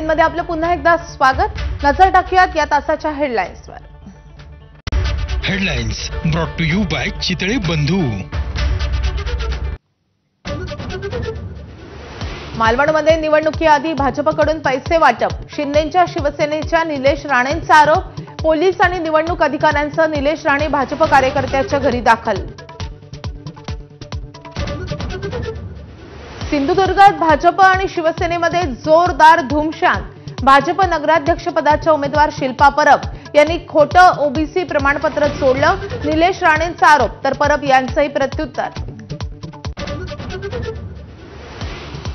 मध्ये आपलं पुन्हा एकदा स्वागत। नजर टाकूयात या तासाच्या हेडलाईन्सवर। Headlines brought to you by Chitale Bandhu. मालवणमध्ये निवडणुकीआधी भाजपकडून पैसे वाटप, शिंदेंच्या शिवसेनेच्या निलेश राणेंचा आरोप। पोलीस आणि निवडणूक अधिकाऱ्यांसह निलेश राणे भाजप कार्यकर्त्याच्या घरी दाखल। सिंधुदुर्गात भाजप आणि शिवसेनेमध्ये जोरदार धुमशान। भाजप नगराध्यक्षपदाच्या उमेदवार शिल्पा परब यांनी खोटं ओबीसी प्रमाणपत्र सोडलं, निलेश राणेंचा आरोप, तर परब यांचंही प्रत्युत्तर।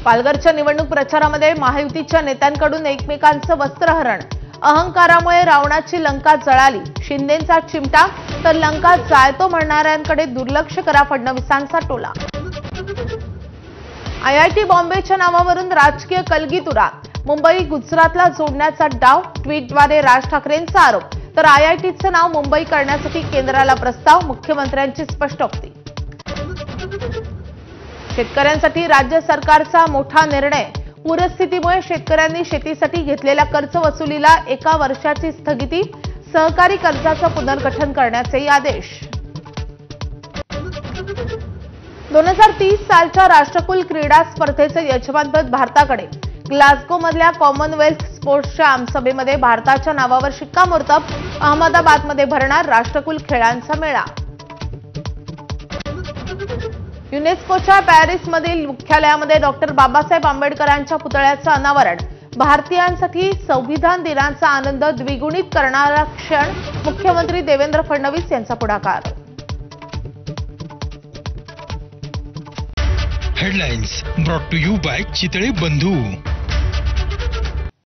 पालघरच्या निवडणूक प्रचारामध्ये महायुतीच्या नेत्यांकडून एकमेकांचं वस्त्रहरण। अहंकारामुळे रावणाची लंका जळाली, शिंदेंचा चिमटा, तर लंका जाळतो म्हणणाऱ्यांकडे दुर्लक्ष करा, फडणवीसांचा टोला। आयआयटी बॉम्बेच्या नावावरून राजकीय कलगीतुरा, मुंबई गुजरातला जोडण्याचा डाव, ट्विटद्वारे राज ठाकरेंचा आरोप, तर आयआयटीचं नाव मुंबई करण्यासाठी केंद्राला प्रस्ताव, मुख्यमंत्र्यांची स्पष्टोक्ती। शेतकऱ्यांसाठी राज्य सरकारचा मोठा निर्णय। पूरस्थितीमुळे शेतकऱ्यांनी शेतीसाठी घेतलेल्या कर्ज वसुलीला 1 वर्षाची स्थगिती, सहकारी कर्जाचं पुनर्गठन करण्याचे आदेश। 2030 सालच्या राष्ट्रकुल क्रीडा स्पर्धेचे यजमानपद भारताकडे। ग्लासगोमधल्या कॉमनवेल्थ स्पोर्ट्सच्या आमसभेमध्ये भारताच्या नावावर शिक्कामोर्तब, अहमदाबादमध्ये भरणार राष्ट्रकुल खेळांचा मेळा। युनेस्कोच्या पॅरिसमधील मुख्यालयामध्ये डॉक्टर बाबासाहेब आंबेडकरांच्या पुतळ्याचं अनावरण। भारतीयांसाठी संविधान दिनाचा आनंद द्विगुणित करणारा क्षण, मुख्यमंत्री देवेंद्र फडणवीस यांचा पुढाकार। Headlines brought to you by Chitale बंधू।